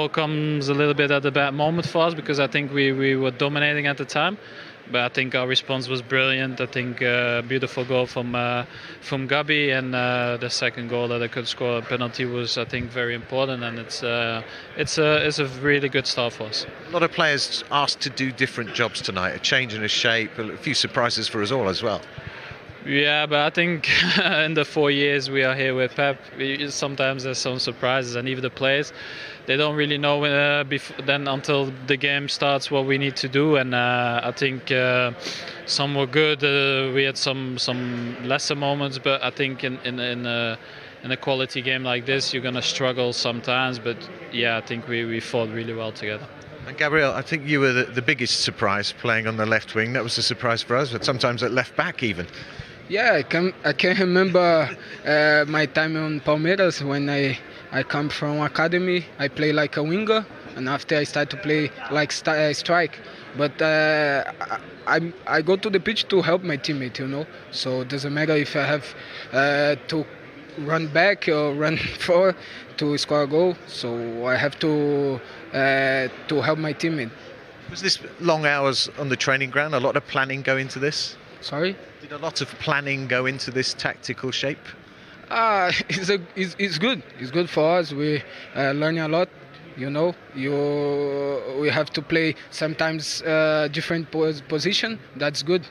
goal comes a little bit at a bad moment for us because I think we were dominating at the time. But I think our response was brilliant. I think beautiful goal from Gabi, and the second goal that I could score a penalty was, I think, very important. And it's a really good start for us. A lot of players asked to do different jobs tonight, a change in his shape, a few surprises for us all as well. Yeah, but I think in the 4 years we are here with Pep, sometimes there's some surprises, and even the players, they don't really know then until the game starts what we need to do. And I think some were good. We had some lesser moments, but I think in a quality game like this, you're gonna struggle sometimes. But yeah, I think we fought really well together. And Gabriel, I think you were the biggest surprise playing on the left wing. That was a surprise for us, but sometimes at left back even. Yeah, I can remember my time on Palmeiras when I come from academy. I play like a winger, and after I start to play like strike. But I go to the pitch to help my teammate, you know. So it doesn't matter if I have to run back or run forward to score a goal. So I have to help my teammate. Was this long hours on the training ground? A lot of planning go into this? Sorry? Did a lot of planning go into this tactical shape? It's good. It's good for us. We learn a lot. You know, we have to play sometimes different position. That's good.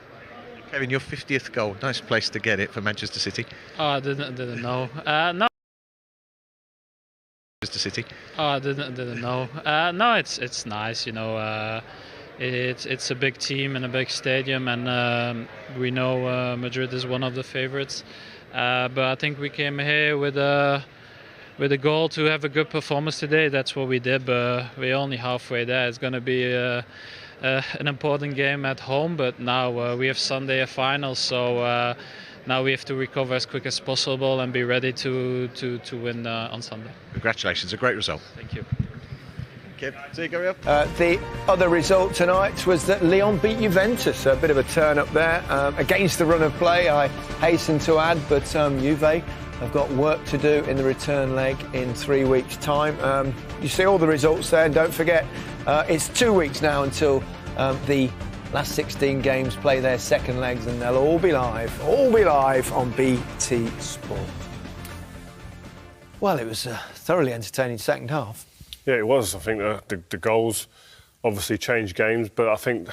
Kevin, your 50th goal. Nice place to get it for Manchester City. Oh, I didn't know. No. Manchester City. Oh, I didn't know. No, it's nice. You know, it's a big team and a big stadium, and we know Madrid is one of the favorites. But I think we came here with a goal to have a good performance today. That's what we did, but we're only halfway there. It's going to be an important game at home, but now we have Sunday a final, so now we have to recover as quick as possible and be ready to win on Sunday. Congratulations, a great result. Thank you. See you, Gabriel. The other result tonight was that Lyon beat Juventus. A bit of a turn up there against the run of play, I hasten to add, but Juve have got work to do in the return leg in 3 weeks' time. You see all the results there, and don't forget, it's 2 weeks now until the last 16 games play their second legs, and they'll all be live on BT Sport. Well, it was a thoroughly entertaining second half. Yeah, it was. I think the goals obviously changed games, but I think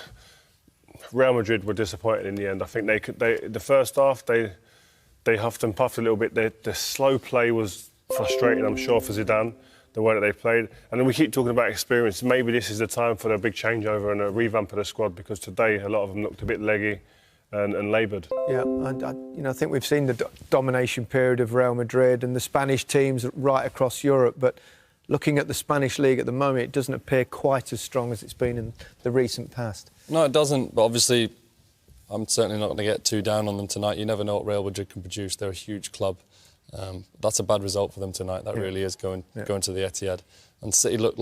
Real Madrid were disappointed in the end. I think the first half they huffed and puffed a little bit. The slow play was frustrating, I'm sure, for Zidane, the way that they played. And then we keep talking about experience. Maybe this is the time for a big changeover and a revamp of the squad, because today a lot of them looked a bit leggy and laboured. Yeah, and I think we've seen the domination period of Real Madrid and the Spanish teams right across Europe, but looking at the Spanish league at the moment, it doesn't appear quite as strong as it's been in the recent past. No, it doesn't, but obviously I'm certainly not going to get too down on them tonight. You never know what Real Madrid can produce. They're a huge club. That's a bad result for them tonight. That really is going to the Etihad. And City looked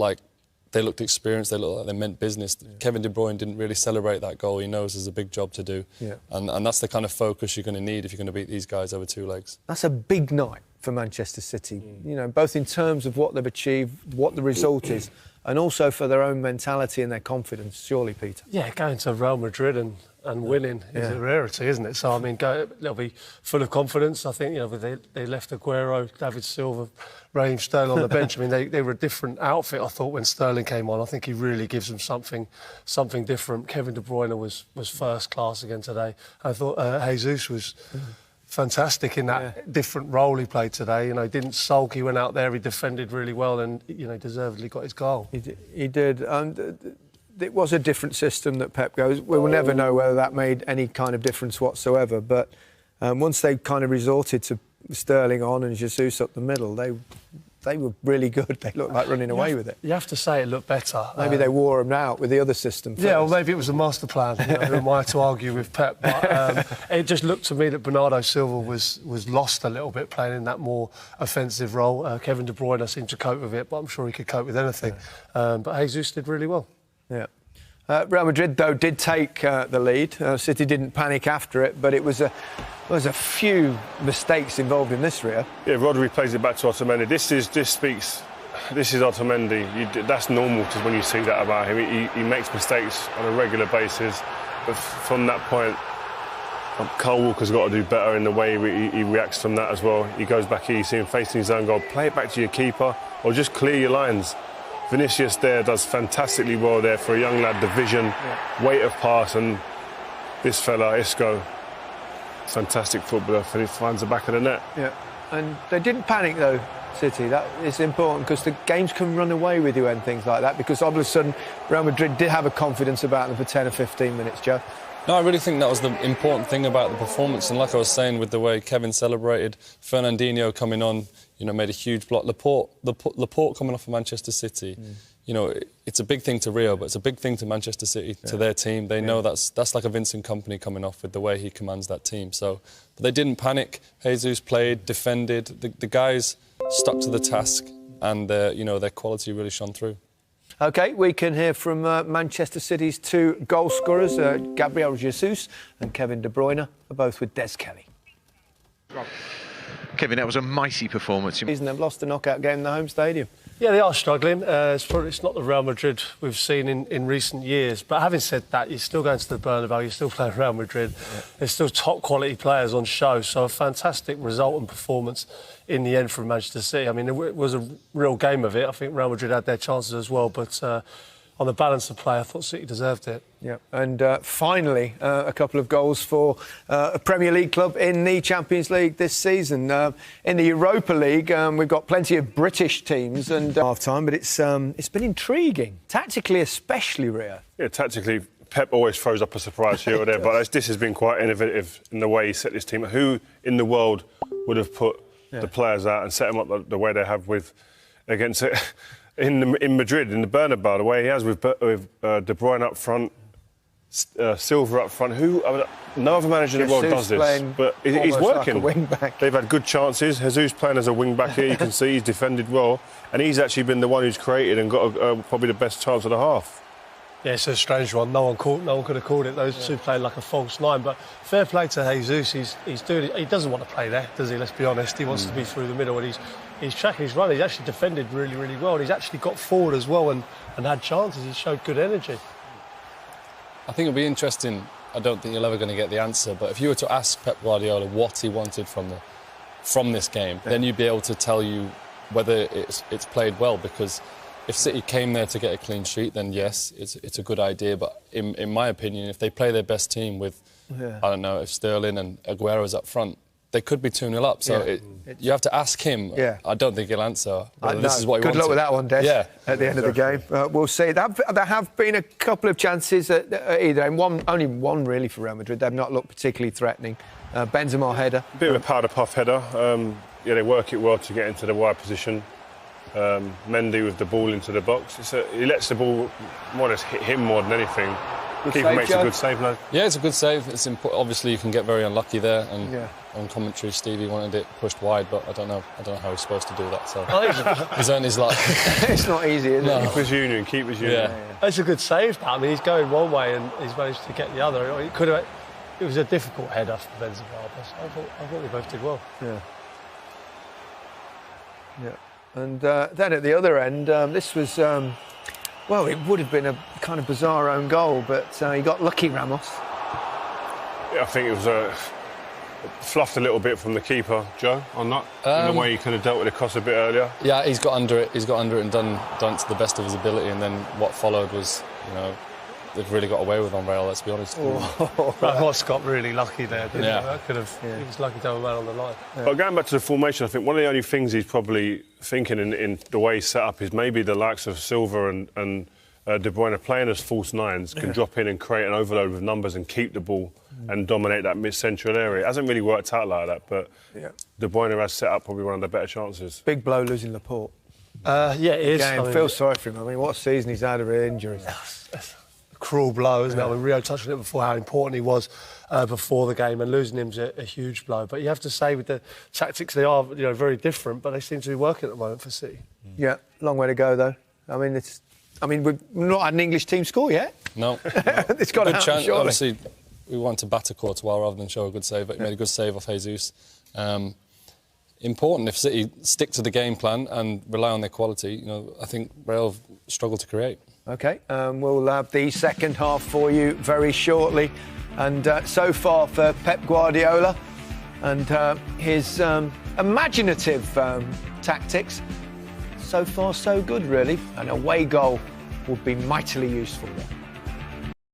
experienced. They looked like they meant business. Yeah. Kevin De Bruyne didn't really celebrate that goal. He knows there's a big job to do. Yeah. And that's the kind of focus you're going to need if you're going to beat these guys over 2 legs. That's a big night for Manchester City, you know, both in terms of what they've achieved, what the result is, and also for their own mentality and their confidence, surely, Peter? Yeah, going to Real Madrid and winning is a rarity, isn't it? So, I mean, they'll be full of confidence. I think, you know, they left Aguero, David Silva, Raheem Sterling on the bench. I mean, they were a different outfit, I thought, when Sterling came on. I think he really gives them something different. Kevin De Bruyne was first class again today. I thought Jesus was fantastic in that different role he played today. You know, he didn't sulk. He went out there, he defended really well, and, you know, deservedly got his goal. He did. It was a different system that Pep goes. We will never know whether that made any kind of difference whatsoever. But once they kind of resorted to Sterling on and Jesus up the middle, they were really good. They looked like running away with it. You have to say it looked better. Maybe they wore them out with the other system first. Yeah, or maybe it was a master plan. You know, who am I to argue with Pep? But it just looked to me that Bernardo Silva was lost a little bit playing in that more offensive role. Kevin De Bruyne seemed to cope with it, but I'm sure he could cope with anything. Yeah. But Jesus did really well. Yeah. Real Madrid, though, did take the lead. City didn't panic after it, but there was a few mistakes involved in this, Rio. Yeah, Rodri plays it back to Otamendi. This speaks this is Otamendi. That's normal to when you see that about him. He makes mistakes on a regular basis, but from that point, Kyle Walker's got to do better in the way he reacts from that as well. He goes back here, you see him facing his own goal, play it back to your keeper, or just clear your lines. Vinicius there does fantastically well there for a young lad, the vision, weight of pass, and this fella, Isco, fantastic footballer, finds the back of the net. Yeah, and they didn't panic though, City. That is important because the games can run away with you and things like that, because all of a sudden Real Madrid did have a confidence about them for 10 or 15 minutes, Joe. No, I really think that was the important thing about the performance, and like I was saying, with the way Kevin celebrated, Fernandinho coming on, you know, made a huge block. Laporte coming off of Manchester City, you know, it's a big thing to Rio, but it's a big thing to Manchester City, to their team. They know that's like a Vincent Kompany coming off with the way he commands that team. So, but they didn't panic. Jesus played, defended. The guys stuck to the task, and you know, their quality really shone through. OK, we can hear from Manchester City's two goal scorers, Gabriel Jesus and Kevin De Bruyne, are both with Des Kelly. Kevin, that was a mighty performance. They've lost the knockout game in the home stadium. Yeah, they are struggling. It's not the Real Madrid we've seen in recent years. But having said that, you're still going to the Bernabeu, you're still playing Real Madrid. Yeah. There's still top quality players on show. So a fantastic result and performance in the end from Manchester City. I mean, it was a real game of it. I think Real Madrid had their chances as well. But on the balance of play, I thought City deserved it. Yeah, and finally, a couple of goals for a Premier League club in the Champions League this season. In the Europa League, we've got plenty of British teams and half-time, but it's been intriguing, tactically especially, Rio. Yeah, tactically, Pep always throws up a surprise here or there, but this has been quite innovative in the way he set this team. Who in the world would have put the players out and set them up the way they have against it? In Madrid, in the Bernabeu, the way he has with De Bruyne up front, Silva up front. No other manager in the world does this, but he's working. Like a wing-back. They've had good chances. Jesus playing as a wing-back here, you can see he's defended well, and he's actually been the one who's created and got probably the best chance of the half. Yeah, it's a strange one. No one could have called it. Those two played like a false nine. But fair play to Jesus. He's doing it. He doesn't want to play there, does he? Let's be honest. He wants to be through the middle, and he's tracking his run. He's actually defended really, really well. And he's actually got forward as well and had chances. He showed good energy. I think it'll be interesting. I don't think you're ever going to get the answer. But if you were to ask Pep Guardiola what he wanted from this game, then you'd be able to tell you whether it's played well, because if City came there to get a clean sheet, then yes, it's a good idea. But in my opinion, if they play their best team with, I don't know, if Sterling and Aguero's up front, they could be 2-0 up. So you have to ask him. Yeah. I don't think he'll answer. This is what he Good luck with that one, Des. Yeah. At the end of the game, we'll see. There have been a couple of chances at either end. Only one really for Real Madrid. They've not looked particularly threatening. Benzema header. A bit of a powder puff header. They work it well to get into the wide position. Mendy with the ball into the box. He lets the ball more or less hit him more than anything. Keeper makes a good save now. Yeah, it's a good save. It's obviously you can get very unlucky there, and on commentary Stevie wanted it pushed wide, but I don't know how he's supposed to do that. So he's earned his luck. It's not easy, is it? Keeper's union. Yeah. It's a good save. I mean, he's going one way and he's managed to get the other. It was a difficult header for Benzema, but I thought they both did well. Yeah. And then at the other end, this was, well, it would have been a kind of bizarre own goal, but he got lucky, Ramos. Yeah, I think it was fluffed a little bit from the keeper, Joe, on that. In the way he could have dealt with the cross a bit earlier. Yeah, he's got under it. He's got under it and done it to the best of his ability. And then what followed was, they've really got away with on Real, let's be honest. Ramos got really lucky there, didn't he? That could have, he was lucky to have a man on the line. Yeah. But going back to the formation, I think one of the only things he's probably thinking in the way he's set up is maybe the likes of Silva and De Bruyne playing as false nines can drop in and create an overload with numbers and keep the ball and dominate that mid-central area. It hasn't really worked out like that, but De Bruyne has set up probably one of the better chances. Big blow losing Laporte. Yeah, it is. I feel sorry for him. I mean, what a season he's had of injuries. Cruel blow, isn't it? I mean, Rio touched on it before, how important he was before the game, and losing him's a huge blow. But you have to say, with the tactics, they are very different, but they seem to be working at the moment for City. Yeah, long way to go though. I mean, we've not had an English team score yet. No. It's got good to chance. surely. Obviously, we want to batter Courtois rather than show a good save, but he made a good save off Jesus. important. If City stick to the game plan and rely on their quality, you know, I think Real have struggled to create. OK, we'll have the second half for you very shortly. And so far for Pep Guardiola and his imaginative tactics, so far so good, really. An away goal would be mightily useful there.